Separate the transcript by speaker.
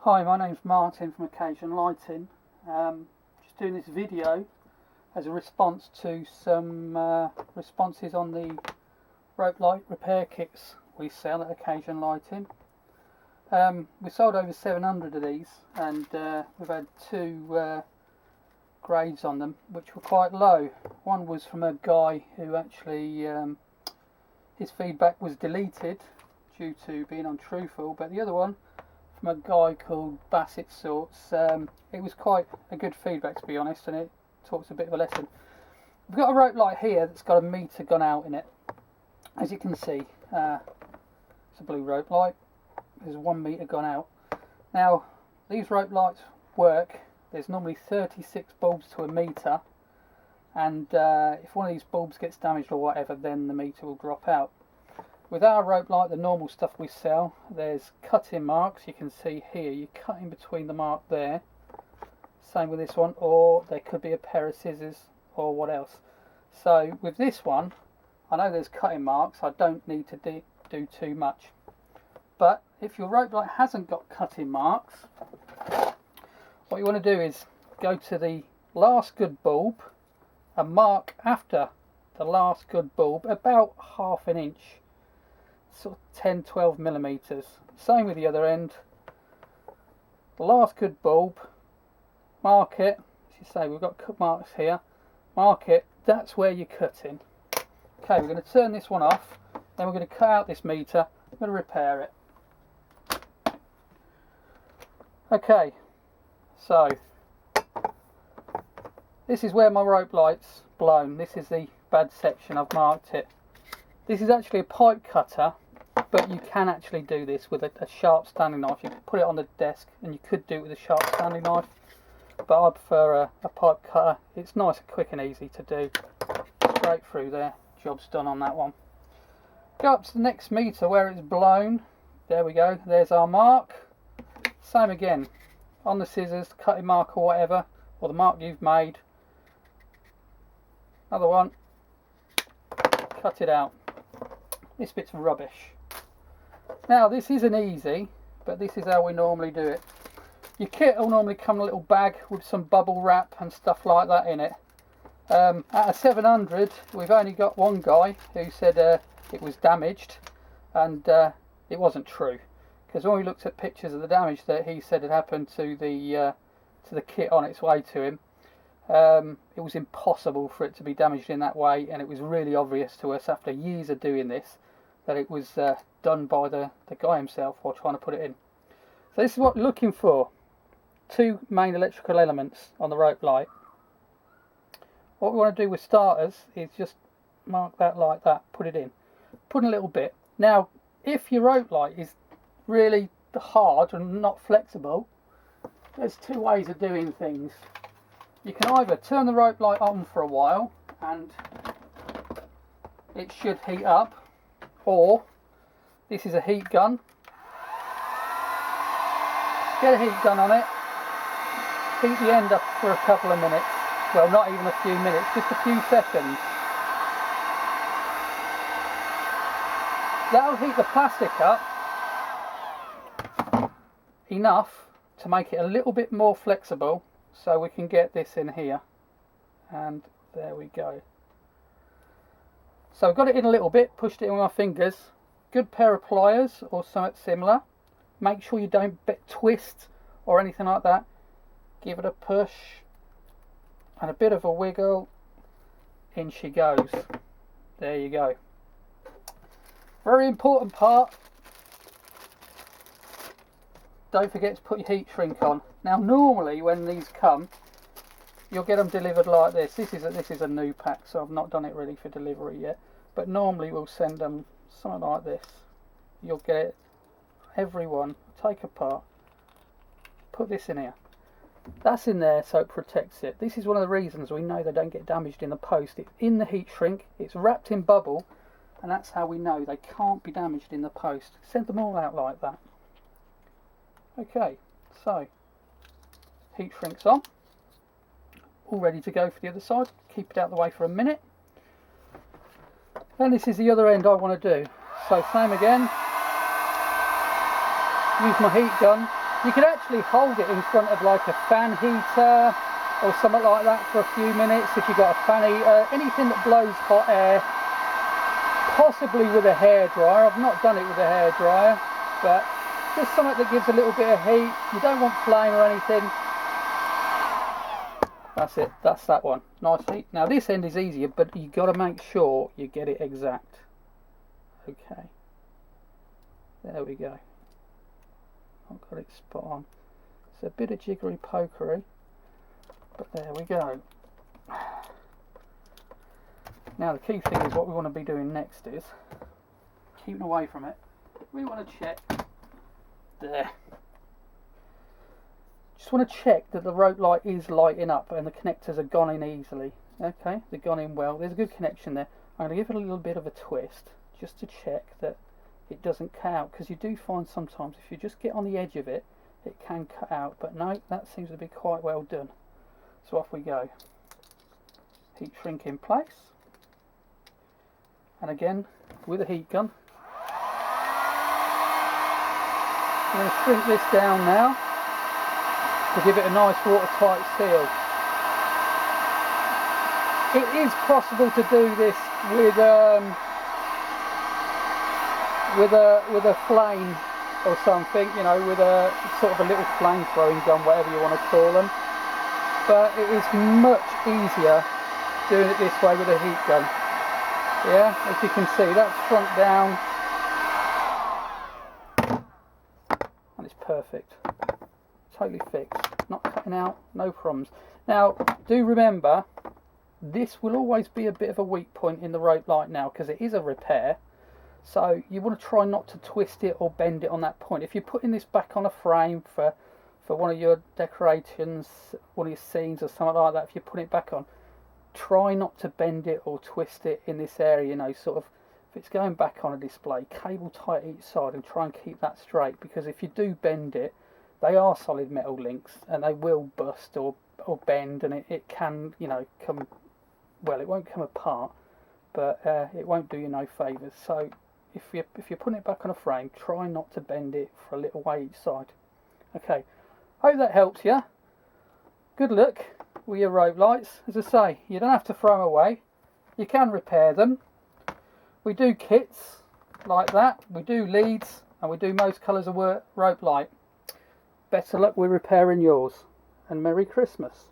Speaker 1: Hi, my name's Martin from Occasion.lighting. Just doing this video as a response to some responses on the rope light repair kits we sell at Occasion.lighting. We sold over 700 of these, and we've had two grades on them which were quite low. One was from a guy who actually his feedback was deleted due to being untruthful, but the other one from a guy called Bassett Sorts, it was quite a good feedback, to be honest, and it talks a bit of a lesson. We've got a rope light here that's got a meter gone out in it. As you can see, it's a blue rope light. There's 1 meter gone out. Now these rope lights work. There's normally 36 bulbs to a meter, and if one of these bulbs gets damaged or whatever, then the meter will drop out. With our rope light, the normal stuff we sell, there's cutting marks. You can see here, you cut in between the mark there. Same with this one, or there could be a pair of scissors or what else. So with this one, I know there's cutting marks. I don't need to do too much. But if your rope light hasn't got cutting marks, what you want to do is go to the last good bulb and mark after the last good bulb about ½ an inch, sort of 10-12 millimeters. Same with the other end. The last good bulb, mark it. As you say, we've got cut marks here. Mark it. That's where you're cutting. Okay, we're going to turn this one off. Then we're going to cut out this meter. I'm going to repair it. Okay, so this is where my rope light's blown. This is the bad section. I've marked it. This is actually a pipe cutter, but you can actually do this with a sharp standing knife. You can put it on the desk and you could do it with a sharp standing knife, but I prefer a pipe cutter. It's nice and quick and easy to do. Straight through there, job's done on that one. Go up to the next meter where it's blown. There we go, there's our mark. Same again, on the scissors, cutting mark or whatever, or the mark you've made. Another one, cut it out. This bit's rubbish. Now this isn't easy, but this is how we normally do it. Your kit will normally come in a little bag with some bubble wrap and stuff like that in it. Out of 700, we've only got one guy who said it was damaged, and it wasn't true. Because when we looked at pictures of the damage that he said had happened to the kit on its way to him, it was impossible for it to be damaged in that way, and it was really obvious to us after years of doing this that it was done by the guy himself while trying to put it in. So this is what we're looking for. Two main electrical elements on the rope light. What we want to do with starters is just mark that like that, put it in. Put in a little bit. Now, if your rope light is really hard and not flexible, there's two ways of doing things. You can either turn the rope light on for a while and it should heat up, or this is a heat gun. Get a heat gun on it, heat the end up for a couple of minutes. Well, not even a few minutes, just a few seconds. That'll heat the plastic up enough to make it a little bit more flexible, so we can get this in here, and there we go. So I've got it in a little bit, pushed it in with my fingers. Good pair of pliers or something similar. Make sure you don't twist or anything like that. Give it a push and a bit of a wiggle. In she goes. There you go. Very important part. Don't forget to put your heat shrink on. Now normally when these come, you'll get them delivered like this. This is a new pack, so I've not done it ready for delivery yet. But normally we'll send them something like this. You'll get it, every one, take apart, put this in here. That's in there so it protects it. This is one of the reasons we know they don't get damaged in the post. It's in the heat shrink, it's wrapped in bubble, and that's how we know they can't be damaged in the post. Send them all out like that. Okay, so heat shrink's on, all ready to go for the other side. Keep it out of the way for a minute. And this is the other end I want to do. So same again, use my heat gun You could actually hold it in front of like a fan heater or something like that for a few minutes if you've got a fan heater, anything that blows hot air, possibly with a hairdryer. I've not done it with a hairdryer, but just something that gives a little bit of heat. You don't want flame or anything. That's it, that's that one. Nice heat. Now this end is easier, but you've got to make sure you get it exact. Okay. There we go. I've got it spot on. It's a bit of jiggery pokery, but there we go. Now the key thing is what we want to be doing next is keeping away from it. We want to check there. Just want to check that the rope light is lighting up and the connectors are gone in easily. Okay, they've gone in well. There's a good connection there. I'm going to give it a little bit of a twist just to check that it doesn't cut out, because you do find sometimes if you just get on the edge of it, it can cut out. But no, that seems to be quite well done. So off we go. Heat shrink in place. And again, with a heat gun. I'm going to shrink this down now to give it a nice watertight seal. It is possible to do this with a flame or something, you know, with a sort of a little flame throwing gun, whatever you want to call them. But it is much easier doing it this way with a heat gun. Yeah, as you can see, that's front down, and it's perfect. Totally fixed, not cutting out, no problems. Now, do remember, this will always be a bit of a weak point in the rope light now, because it is a repair. So you want to try not to twist it or bend it on that point. If you're putting this back on a frame for one of your decorations, one of your scenes or something like that, if you put it back on, try not to bend it or twist it in this area, you know, sort of, if it's going back on a display, cable tight each side and try and keep that straight, because if you do bend it, they are solid metal links and they will bust or bend, and it can, you know, come, well, it won't come apart, but it won't do you no favours. So if you're putting it back on a frame, try not to bend it for a little way each side. Okay, hope that helps you. Good luck with your rope lights. As I say, you don't have to throw them away. You can repair them. We do kits like that. We do leads, and we do most colours of rope light. Better luck with repairing yours, and Merry Christmas.